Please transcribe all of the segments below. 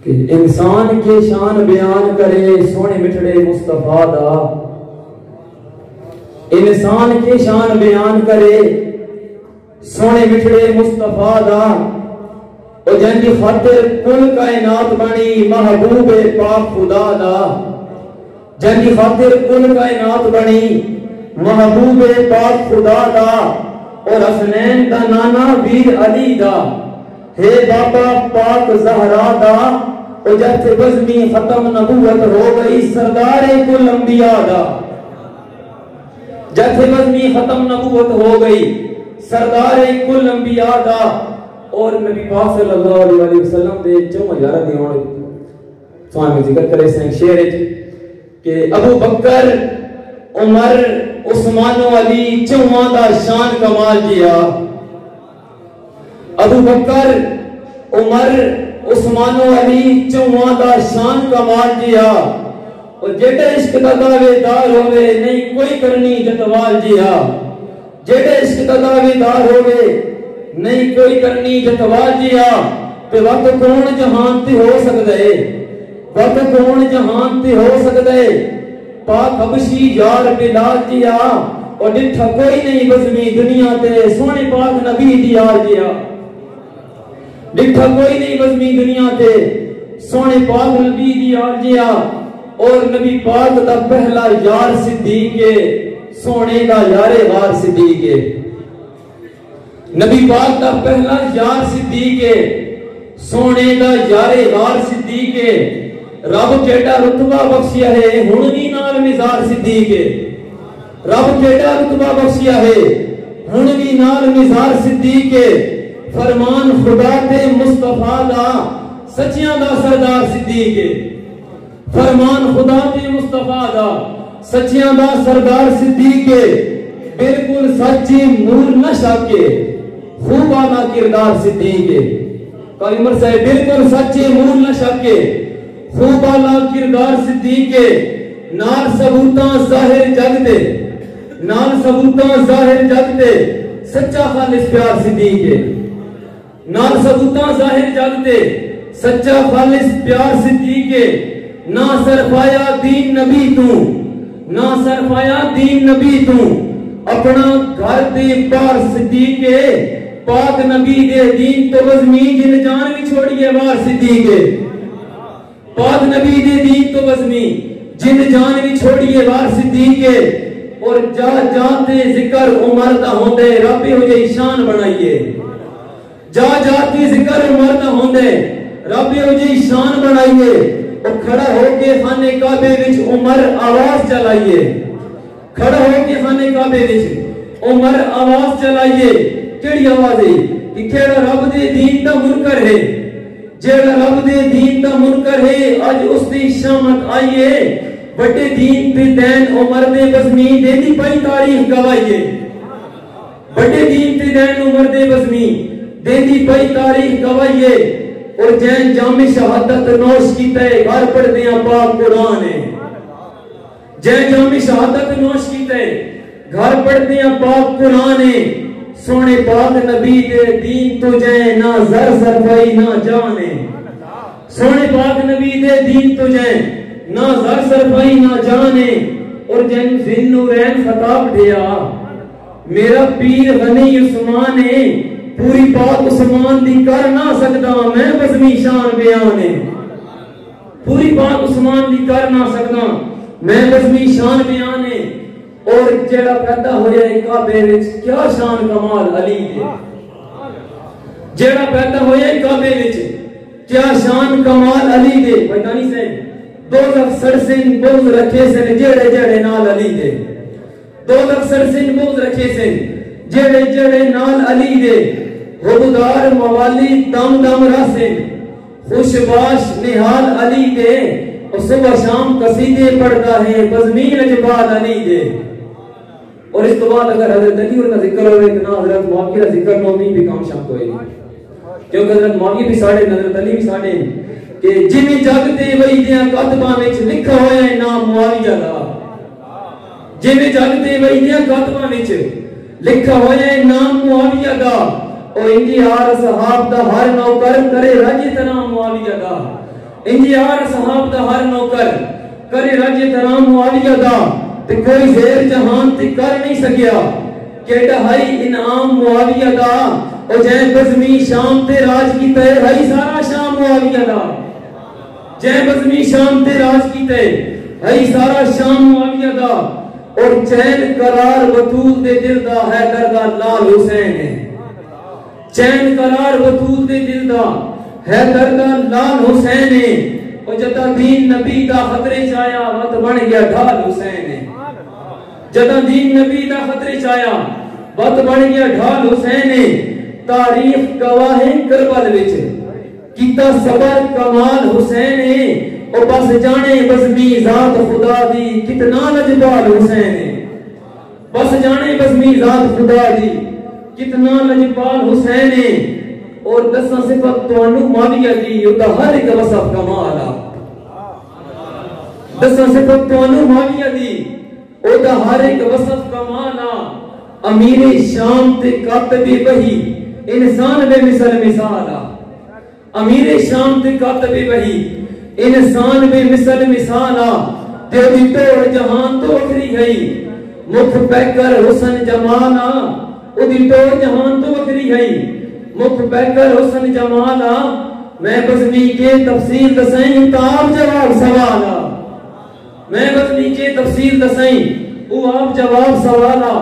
کہ انسان کے شان بیان کرے سونے مٹھڑے مصطفیٰ دا، انسان کے شان بیان کرے سونے مٹھڑے مصطفیٰ دا، او جن دی خاطر کل کائنات بنی محبوب پاک خدا دا، جن دی خاطر کل کائنات بنی محبوب پاک خدا دا، اور حسنین دا نانا ویر علی دا، ہے بابا پاک زہرا دا، اور جب بزمی ختم نبوت ہو گئی سردار کل انبیاء دا، جب بزمی ختم نبوت ہو گئی سردار کل انبیاء دا، اور نبی پاک صلی اللہ علیہ وسلم دے جو مجارہ دی ہونے سوائے میں ذکر کرے سنگ شعر کہ ابو بکر عمر عثمان و علی چوہاں دا شان کمال جیا، ابو بکر عمر عثمان و علی چوہاں دا شان کمال جیا، اور جیڑے عشق دا دعوے دار ہوئے نہیں کوئی کرنی جتوال جیا، جیڑے عشق دا دعوے دار ہوئے نہیں کوئی کرنی جتوال جیا، تے وقت کون جہان تے ہو سکدے، وقت کون جہان تے ہو سکدے، پاک حبشی یار بلال جیا، اور ڈٹھا کوئی نہیں بزمی دنیا تے سونے پاک نبی دیار جیا، ڈٹھا کوئی نہیں بزمی دنیا تے سونے پاک نبی دیار جیا، اور نبی پاک دا پہلا یار صدیق سونے دا یار غار صدیق، نبی پاک دا پہلا یار صدیق سونے دا یار غار صدیق، رب کیڑا رتبہ بخشیا ہے ہنوی نال مزار صدیق، رب کیڑا رتبہ بخشیا ہے ہنوی نال مزار صدیق، فرمان خدا تے مصطفیٰ دا سچیاں دا سردار صدیق، فرمان خدا تے مصطفیٰ دا سچیاں دا سردار صدیق، بالکل سچی نور نہ شاکے خوب آنا کردار صدیق، قاری عمر صاحب بالکل سچی نور نہ شاکے خوب آنا کردار صدیق، نال ثبوتاں ظاہر جگ دے، نال ثبوتاں ظاہر جگ دے سچا خالص پیار صدیق، نال ثبوتاں ظاہر جگ دے سچا خالص پیار صدیق، نہ سرفایا دین نبی تو، نہ سرفایا دین نبی تو، اپنا گھر دے بار صدیق، پاک نبی دے دین تو وزمی جن جان بھی چھوڑیے بار صدیق، پاک نبی دے دین تو وزمی جن جان بھی چھوڑیے بار صدیق، اور جا جاتے ذکر عمر دا ہوندے رب ہو جائے شان بنائیے، جا جاتے ذکر عمر دا ہوندے رب ہو جائے شان بنائیے، اور کھڑا ہو کے خانے کعبے وچ عمر آواز چلائیے، کھڑا ہو کے خانے کعبے وچ عمر آواز چلائیے، کیڑی آواز ہے کہ کیڑا رب دے دین دا منکر ہے، جیڑا رب دے دین دا منکر ہے آج اس دی شامت آئیے، بڑے دین پہ دین عمر دے بزمی دے دی پائی تاریخ گوائیے، بڑے دین پہ دین عمر دے بزمی دے دی پائی تاریخ گوائیے، اور جین جامع شہادت نوش کیتا ہے گھر پڑھ دیاں پاک قرآن ہے، جین جامع شہادت نوش کیتا ہے گھر پڑھ دیاں پاک قرآن ہے، سونے پاک نبی دے دین تجھے نہ زر سرفائی نہ جانے، سونے پاک نبی دے دین تجھے نہ زر سرفائی نہ جانے، اور جن ذن نورین خطاب دیا میرا پیر غنی عثمان ہے، پوری پاک عثمان دی کر نہ سکتا میں بزمی شان بیانے، پوری پاک عثمان دی کر نہ سکتا میں بزمی شان بیانے، اور جیڑا پیدا ہویا ہے کعبے وچ کیا شان کمال علی دے، جیڑا پیدا ہویا ہے کعبے وچ کیا شان کمال علی دے، بھائیتانی سے دو لکھ سرسن بغض رکھے سن جیڑے جیڑے نال علی دے، دو لکھ سرسن بغض رکھے سن جیڑے جیڑے نال علی دے، غبدار موالی دم دم راسن خوشباش نحال علی دے، اور صبح شام قصیدے پڑھتا ہے بزمین اجبال علی دے، اور اس تو بعد اگر حضرت علی کا ذکر ہوئے تو نہ حضرت معاویہ کا ذکر نومی بھی کام شام ہوئے گی، کیونکہ حضرت معاویہ بھی ساڑھے حضرت علی بھی ساڑھے کہ جنہیں جاگتے وہی دیاں کاتباں وچ لکھا ہویا ہے نام معاویہ دا، جنہیں جاگتے وہی دیاں کاتباں وچ لکھا ہویا ہے نام معاویہ دا، اور انجی ہر صحاب دا ہر نوکر کرے راجی تنام معاویہ دا، انجی آر صحاب دا ہر نوکر کرے رج احترام معاویہ دا تے کوئی زیر جہان تے کر نہیں سکیا کہ ڈہائی انعام معاویہ دا او جائیں بزمی شام تے راج کی تے ہائی سارا شام معاویہ دا جائیں بزمی شام تے راج کی تے ہائی سارا شام معاویہ دا اور چین قرار بطول دے دل دا ہے دردہ لال حسین ہے چین قرار بطول دے دل دا ہے دردہ لال حسین ہے اور جتا دین نبی دا خطرے چایا وقت بن گیا ڈھال حسین ہے جتا دین نبی دا خطرے چایا وقت بن گیا ڈھال حسین ہے تاریخ گواہ کربل وچ کیتا صبر کمال حسین ہے اور بس جانے بزمی ذات خدا دی کتنا لجپال حسین ہے بس جانے بزمی ذات خدا دی کتنا لجپال حسین ہے اور دساں صفت توانو معاویہ دی یوتا ہر ایک وصف کمالا دساں صفت توانو معاویہ دی یوتا ہر ایک وصف کمالا امیر شام تے کاتبی وحی انسان بے مثل مثالا امیر شام تے کاتبی وحی انسان بے مثل مثالا تیری توڑ جہان تو اکھری گئی مکھ پیکر حسن جمالا ادھی توڑ جہان تو اکھری گئی مکھ پیکر حسن جمالا میں بزمی کے تفصیل دسائیں تاب جواب سوالا میں بزمی کے تفصیل دسائیں او آپ جواب سوالا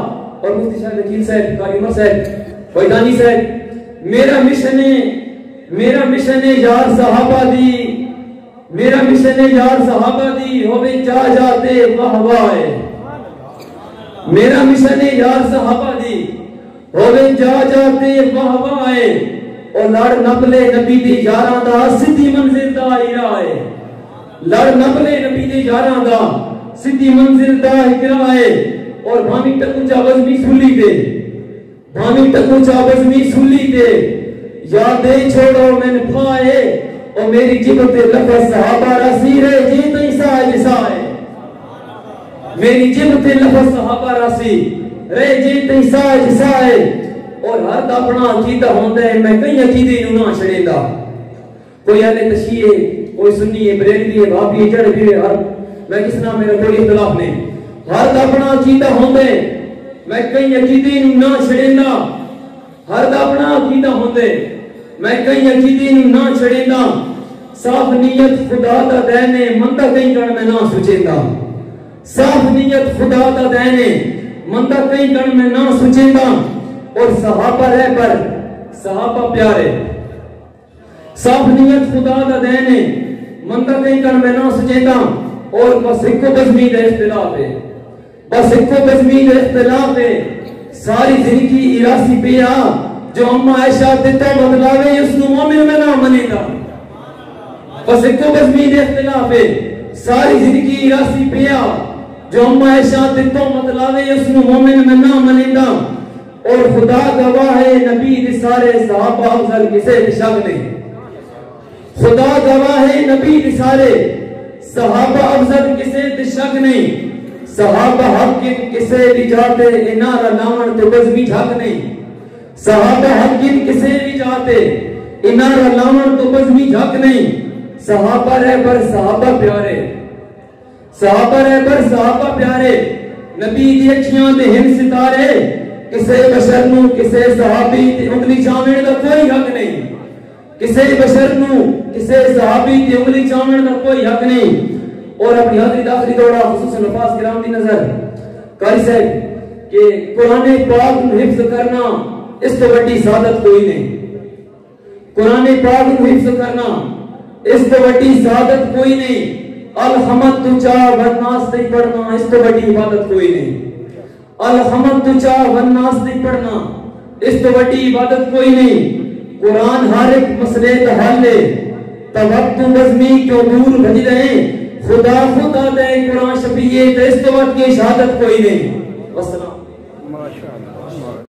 اور مفتی شاہ وکیل صاحب قاری عمر صاحب فیضانی صاحب میرا مشن یار صحابہ دی میرا مشن یار صحابہ دی ہوئے جا جاتے واہ واہ میرا مشن یار صحابہ دی ہوئے جا جاتے واہ واہ اور لڑ نبلے نبی دی یاراں دا سدھی منزل دا ارائے لڑ نبلے نبی دی یاراں دا سدھی منزل دا ارائے اور بھامی ٹکو چا بزمی سولی دے بھامی ٹکو چا بزمی سولی دے یادیں چھوڑو میں پھائے اور میری جبت لفظ صحابہ راسی رہے جیت عیسائی جسائے میری جبت لفظ صحابہ راسی رہے جیت عیسائی جسائے اور ہر دا اپنا عقیدہ ہوندہ ہے میں کئی عقیدے نہ چھڑے دا کوئی اہل تشیع ہے کوئی سنی ہے بریلوی ہے بھابی ہے جڑ بھی ہے ہر میں کس نام میرا کوئی اختلاف نہیں ہر دا اپنا عقیدہ ہوندہ ہے میں کئی عقیدے نہ چھڑے دا ہر دا اپنا عقیدہ ہوندہ ہے میں کئی عقیدے نہ چھڑے دا صاف نیت خدا دا دینے مندہ کئی کڑ میں نہ سوچے دا صاف نیت خدا دا دینے مندہ کئی کڑ میں نہ سوچے دا اور صحابہ رہ پر صحابہ پیارے صاف نیت خدا دا دینے مندہ کئی کڑ میں نہ سوچے دا اور بس ایک کو بزمید اختلاف ہے بس ایک کو بزمید اختلاف ہے ساری زندگی اراسی پیا جو اما عائشہ دیتا بدلاوے اس نو مومن میں نہ منے گا بس ایک کو بزمید اختلاف ہے ساری زندگی راسی پیا جو اما عائشہ دیتا بدلاوے اس نو مومن میں نہ منے گا اور خدا گواہ ہے نبی دے سارے صحابہ افضل کسے شک نہیں خدا گواہ ہے نبی دے سارے صحابہ افضل کسے شک نہیں صحابہ حق کسے بھی جاتے انارا لاون تو بزمی جھاک نہیں صحابہ حقین کسے بھی جاتے انارا لاون تو بزمی جھاک نہیں صحابہ رہ پر صحابہ پیارے صحابہ رہ پر صحابہ پیارے نبی دی اکھیاں دے ہن ستارے کسے بشر نو کسے صحابی تے انگلی چاوین دا کوئی حق نہیں کسے بشر نو کسے صحابی تے انگلی چاوین دا کوئی حق نہیں اور اپنی حاضری داخلی دوڑا خصوصاً نفاذ کرام دی نظر قاری صاحب کہ قرآن پاک کو حفظ کرنا اس تو بڑی سعادت کوئی نہیں قرآن پاک کو حفظ کرنا اس تو بڑی سعادت کوئی نہیں الحمد تو چاہ ورناس نہیں پڑھنا اس تو بڑی عبادت کوئی نہیں الحمد تو چاہ ورناس نہیں پڑھنا اس تو بڑی عبادت کوئی نہیں قرآن ہر ایک مسئلے کا حل ہے توقت نظمی کیوں دور بھج رہے خدا خدا دے قرآن شفیع تے اس تو بات کی شہادت کوئی نہیں. والسلام.